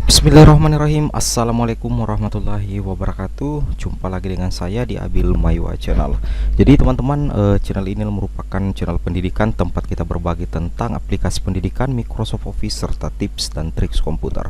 Bismillahirrahmanirrahim. Assalamualaikum warahmatullahi wabarakatuh. Jumpa lagi dengan saya di Abil Maywa Channel. Jadi teman-teman, channel ini merupakan channel pendidikan tempat kita berbagi tentang aplikasi pendidikan, Microsoft Office, serta tips dan triks komputer.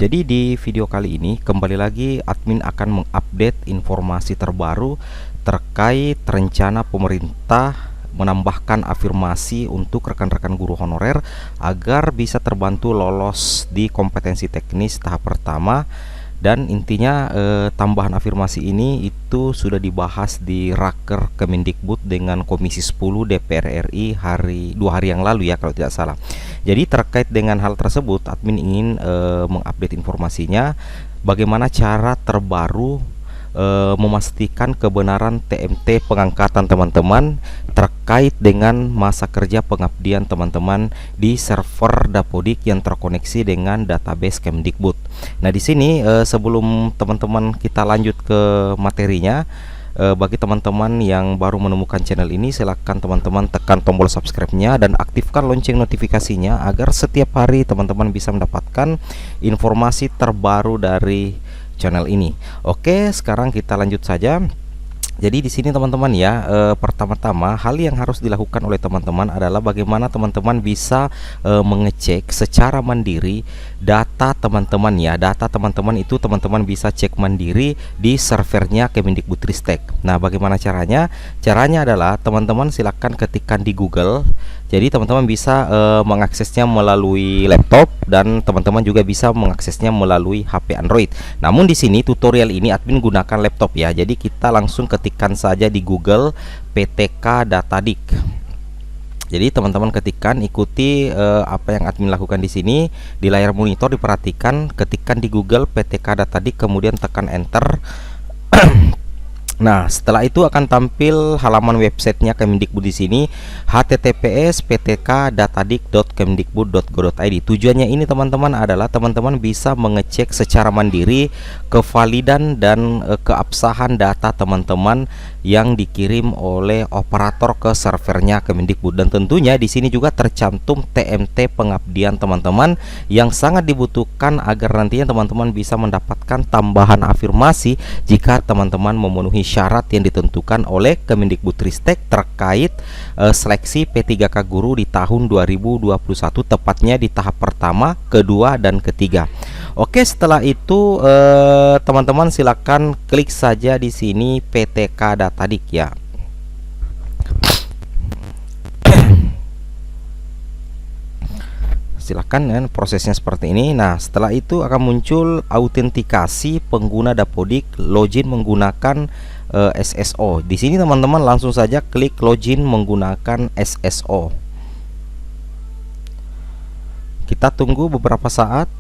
Jadi di video kali ini kembali lagi admin akan mengupdate informasi terbaru terkait rencana pemerintah menambahkan afirmasi untuk rekan-rekan guru honorer agar bisa terbantu lolos di kompetensi teknis tahap pertama. Dan intinya tambahan afirmasi ini itu sudah dibahas di Raker Kemendikbud dengan Komisi 10 DPR RI dua hari yang lalu ya kalau tidak salah. Jadi terkait dengan hal tersebut admin ingin mengupdate informasinya, bagaimana cara terbaru memastikan kebenaran TMT pengangkatan teman-teman terkait dengan masa kerja pengabdian teman-teman di server Dapodik yang terkoneksi dengan database Kemdikbud. Nah, di sini sebelum teman-teman kita lanjut ke materinya, bagi teman-teman yang baru menemukan channel ini, silahkan teman-teman tekan tombol subscribe-nya dan aktifkan lonceng notifikasinya agar setiap hari teman-teman bisa mendapatkan informasi terbaru dari channel ini. Oke, sekarang kita lanjut saja. Jadi di sini teman-teman ya, pertama-tama hal yang harus dilakukan oleh teman-teman adalah bagaimana teman-teman bisa mengecek secara mandiri data teman-teman ya. Data teman-teman itu teman-teman bisa cek mandiri di servernya Kemendikbudristek. Nah, bagaimana caranya? Caranya adalah teman-teman silakan ketikkan di Google. Jadi teman-teman bisa mengaksesnya melalui laptop dan teman-teman juga bisa mengaksesnya melalui HP Android. Namun di sini tutorial ini admin gunakan laptop ya. Jadi kita langsung ketikkan saja di Google PTK Datadik. Jadi teman-teman ketikkan, ikuti apa yang admin lakukan di sini. Di layar monitor diperhatikan, ketikkan di Google PTK Datadik, kemudian tekan enter. Nah, setelah itu akan tampil halaman websitenya Kemendikbud di sini, https://ptkdatadik.kemdikbud.go.id. Tujuannya ini teman-teman adalah teman-teman bisa mengecek secara mandiri kevalidan dan keabsahan data teman-teman yang dikirim oleh operator ke servernya Kemendikbud. Dan tentunya di sini juga tercantum TMT pengabdian teman-teman yang sangat dibutuhkan agar nantinya teman-teman bisa mendapatkan tambahan afirmasi jika teman-teman memenuhi syarat yang ditentukan oleh Kemendikbudristek terkait seleksi P3K guru di tahun 2021, tepatnya di tahap pertama, kedua, dan ketiga. Oke, setelah itu teman-teman silakan klik saja di sini PTK Datadik ya. Silakan kan, prosesnya seperti ini. Nah, setelah itu akan muncul autentikasi pengguna Dapodik login menggunakan SSO. Di sini teman-teman langsung saja klik login menggunakan SSO. Kita tunggu beberapa saat.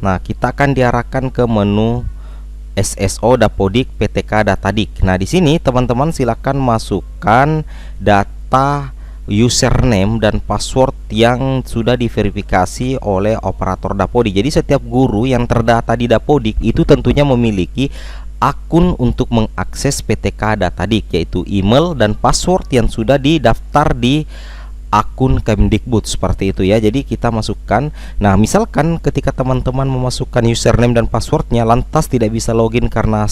Nah, kita akan diarahkan ke menu SSO Dapodik PTK Datadik. Nah, di sini teman-teman silakan masukkan data username dan password yang sudah diverifikasi oleh operator Dapodik. Jadi setiap guru yang terdata di Dapodik itu tentunya memiliki akun untuk mengakses PTK Datadik, yaitu email dan password yang sudah didaftar di akun Kemdikbud seperti itu ya. Jadi kita masukkan. Nah, misalkan ketika teman-teman memasukkan username dan passwordnya lantas tidak bisa login karena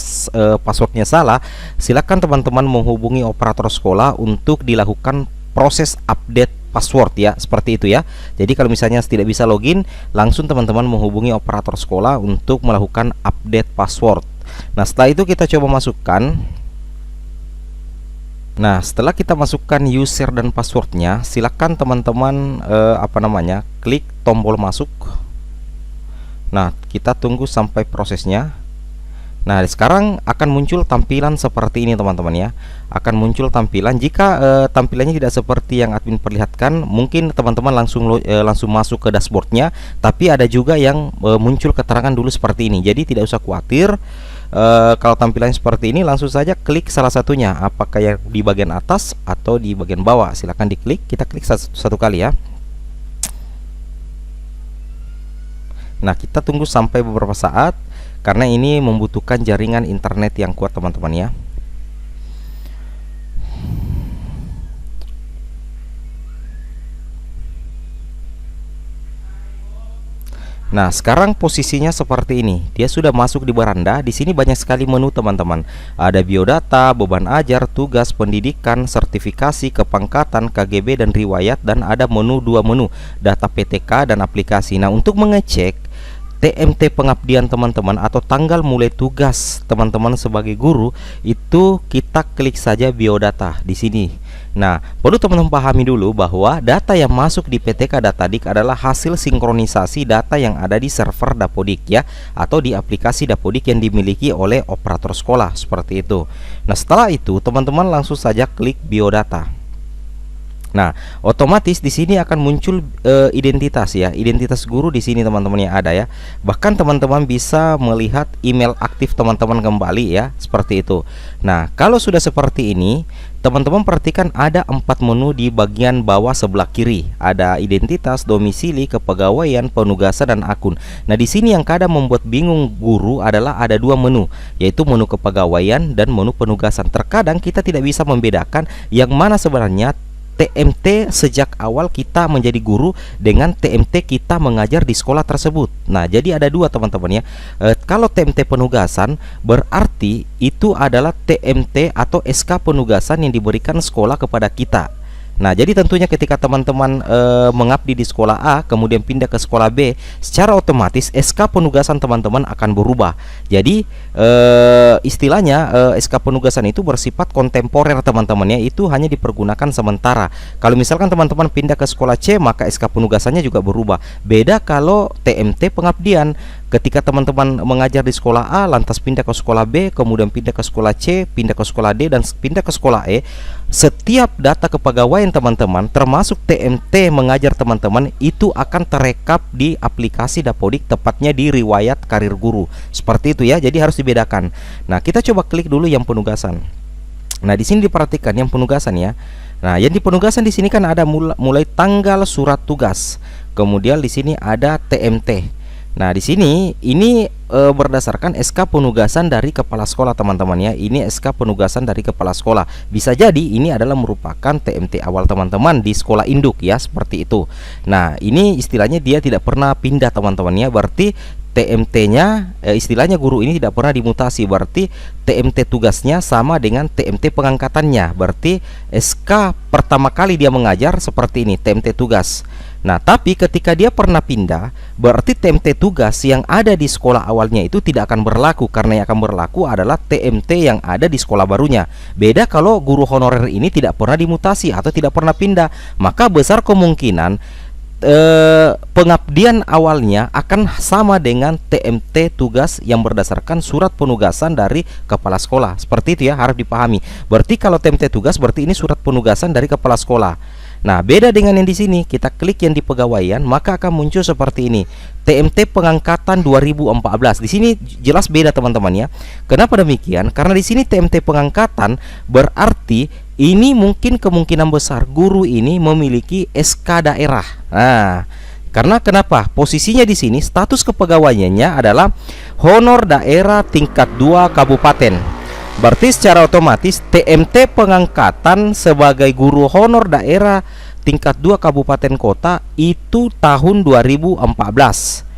passwordnya salah, silakan teman-teman menghubungi operator sekolah untuk dilakukan proses update password ya, seperti itu ya. Jadi kalau misalnya tidak bisa login, langsung teman-teman menghubungi operator sekolah untuk melakukan update password. Nah, setelah itu kita coba masukkan. Nah, setelah kita masukkan user dan passwordnya, silakan teman-teman klik tombol masuk. Nah, kita tunggu sampai prosesnya. Nah, sekarang akan muncul tampilan seperti ini teman-teman ya. Akan muncul tampilan. Jika tampilannya tidak seperti yang admin perlihatkan, mungkin teman-teman langsung masuk ke dashboardnya. Tapi ada juga yang muncul keterangan dulu seperti ini. Jadi tidak usah khawatir. Kalau tampilannya seperti ini, langsung saja klik salah satunya, apakah yang di bagian atas atau di bagian bawah. Silahkan diklik. Kita klik satu kali ya. Nah, kita tunggu sampai beberapa saat karena ini membutuhkan jaringan internet yang kuat teman-teman ya. Nah, sekarang posisinya seperti ini. Dia sudah masuk di beranda. Di sini banyak sekali menu, teman-teman. Ada biodata, beban ajar, tugas, pendidikan, sertifikasi, kepangkatan, KGB dan riwayat, dan ada dua menu, data PTK dan aplikasi. Nah, untuk mengecek TMT pengabdian teman-teman atau tanggal mulai tugas teman-teman sebagai guru, itu kita klik saja biodata di sini. Nah, perlu teman-teman pahami dulu bahwa data yang masuk di PTK Datadik adalah hasil sinkronisasi data yang ada di server Dapodik ya, atau di aplikasi Dapodik yang dimiliki oleh operator sekolah seperti itu. Nah, setelah itu teman-teman langsung saja klik biodata. Nah, otomatis di sini akan muncul identitas ya, identitas guru di sini teman-teman yang ada ya. Bahkan teman-teman bisa melihat email aktif teman-teman kembali ya, seperti itu. Nah, kalau sudah seperti ini, teman-teman perhatikan ada 4 menu di bagian bawah sebelah kiri. Ada identitas, domisili, kepegawaian, penugasan, dan akun. Nah, di sini yang kadang membuat bingung guru adalah ada 2 menu, yaitu menu kepegawaian dan menu penugasan. Terkadang kita tidak bisa membedakan yang mana sebenarnya TMT sejak awal kita menjadi guru dengan TMT kita mengajar di sekolah tersebut. Nah, jadi ada 2 teman-teman ya. Kalau TMT penugasan berarti itu adalah TMT atau SK penugasan yang diberikan sekolah kepada kita. Nah, jadi tentunya ketika teman-teman mengabdi di sekolah A kemudian pindah ke sekolah B, secara otomatis SK penugasan teman-teman akan berubah. Jadi istilahnya SK penugasan itu bersifat kontemporer teman-teman ya, itu hanya dipergunakan sementara. Kalau misalkan teman-teman pindah ke sekolah C, maka SK penugasannya juga berubah. Beda kalau TMT pengabdian. Ketika teman-teman mengajar di sekolah A lantas pindah ke sekolah B, kemudian pindah ke sekolah C, pindah ke sekolah D, dan pindah ke sekolah E, setiap data kepegawaian teman-teman termasuk TMT mengajar teman-teman itu akan terekap di aplikasi Dapodik, tepatnya di riwayat karir guru. Seperti itu ya. Jadi harus dibedakan. Nah, kita coba klik dulu yang penugasan. Nah, di sini diperhatikan yang penugasan ya. Nah, yang di penugasan di sini kan ada mulai tanggal surat tugas. Kemudian di sini ada TMT. Nah, di sini ini berdasarkan SK penugasan dari kepala sekolah teman-teman ya. Ini SK penugasan dari kepala sekolah. Bisa jadi ini adalah merupakan TMT awal teman-teman di sekolah induk ya, seperti itu. Nah, ini istilahnya dia tidak pernah pindah teman-teman ya. Berarti TMT-nya istilahnya guru ini tidak pernah dimutasi. Berarti TMT tugasnya sama dengan TMT pengangkatannya. Berarti SK pertama kali dia mengajar seperti ini, TMT tugas. Nah, tapi ketika dia pernah pindah, berarti TMT tugas yang ada di sekolah awalnya itu tidak akan berlaku, karena yang akan berlaku adalah TMT yang ada di sekolah barunya. Beda kalau guru honorer ini tidak pernah dimutasi atau tidak pernah pindah, maka besar kemungkinan pengabdian awalnya akan sama dengan TMT tugas yang berdasarkan surat penugasan dari kepala sekolah. Seperti itu ya, harus dipahami. Berarti kalau TMT tugas berarti ini surat penugasan dari kepala sekolah. Nah, beda dengan yang di sini. Kita klik yang di pegawaian, maka akan muncul seperti ini. TMT pengangkatan 2014. Di sini jelas beda teman-teman ya. Kenapa demikian? Karena di sini TMT pengangkatan berarti ini mungkin kemungkinan besar guru ini memiliki SK daerah. Nah, karena kenapa? Posisinya di sini status kepegawaiannya adalah honor daerah tingkat 2 kabupaten. Berarti secara otomatis TMT pengangkatan sebagai guru honor daerah tingkat 2 kabupaten kota itu tahun 2014.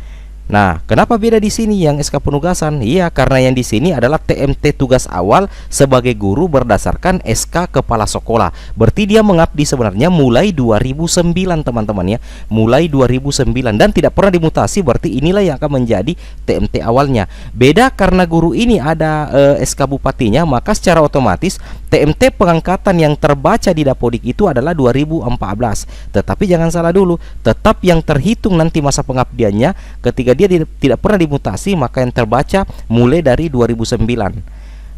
Nah, kenapa beda di sini yang SK penugasan? Iya, karena yang di sini adalah TMT tugas awal sebagai guru berdasarkan SK kepala sekolah. Berarti dia mengabdi sebenarnya mulai 2009 teman-teman ya. Mulai 2009 dan tidak pernah dimutasi, berarti inilah yang akan menjadi TMT awalnya. Beda karena guru ini ada SK bupatinya, maka secara otomatis TMT pengangkatan yang terbaca di Dapodik itu adalah 2014. Tetapi jangan salah dulu, tetap yang terhitung nanti masa pengabdiannya ketika dia tidak pernah dimutasi, maka yang terbaca mulai dari 2009.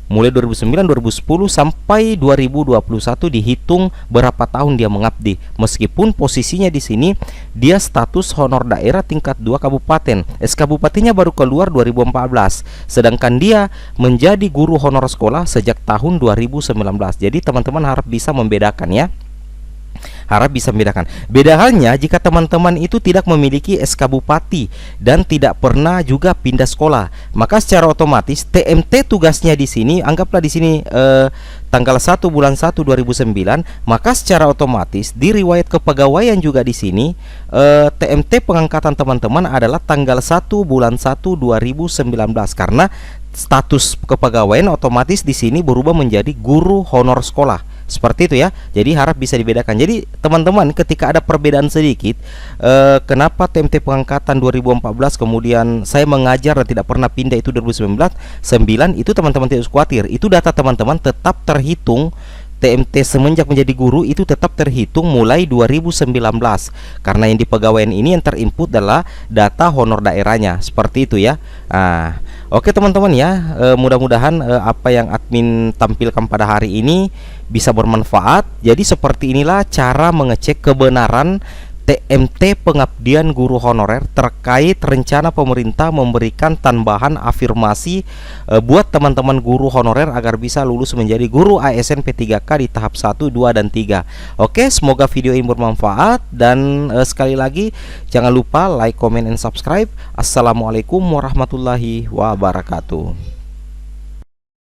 Mulai 2009, 2010 sampai 2021 dihitung berapa tahun dia mengabdi. Meskipun posisinya di sini dia status honor daerah tingkat 2 kabupaten. SK bupatinya baru keluar 2014. Sedangkan dia menjadi guru honor sekolah sejak tahun 2019. Jadi teman-teman harap bisa membedakan ya. Harap bisa membedakan. Beda halnya jika teman-teman itu tidak memiliki SK Bupati dan tidak pernah juga pindah sekolah, maka secara otomatis TMT tugasnya di sini, anggaplah di sini tanggal 1 bulan 1 2009, maka secara otomatis di riwayat kepegawaian juga di sini TMT pengangkatan teman-teman adalah tanggal 1 bulan 1 2019, karena status kepegawaian otomatis di sini berubah menjadi guru honor sekolah. Seperti itu ya. Jadi harap bisa dibedakan. Jadi teman-teman, ketika ada perbedaan sedikit, kenapa TMT pengangkatan 2014 kemudian saya mengajar dan tidak pernah pindah itu 2019, itu teman-teman tidak usah khawatir. Itu data teman-teman tetap terhitung. TMT semenjak menjadi guru itu tetap terhitung mulai 2019, karena yang di pegawaian ini yang terinput adalah data honor daerahnya. Seperti itu ya. Oke teman-teman ya, mudah-mudahan apa yang admin tampilkan pada hari ini bisa bermanfaat. Jadi seperti inilah cara mengecek kebenaran TMT pengabdian guru honorer terkait rencana pemerintah memberikan tambahan afirmasi buat teman-teman guru honorer agar bisa lulus menjadi guru ASN P3K di tahap 1, 2, dan 3. Oke, semoga video ini bermanfaat dan sekali lagi jangan lupa like, comment, and subscribe. Assalamualaikum warahmatullahi wabarakatuh.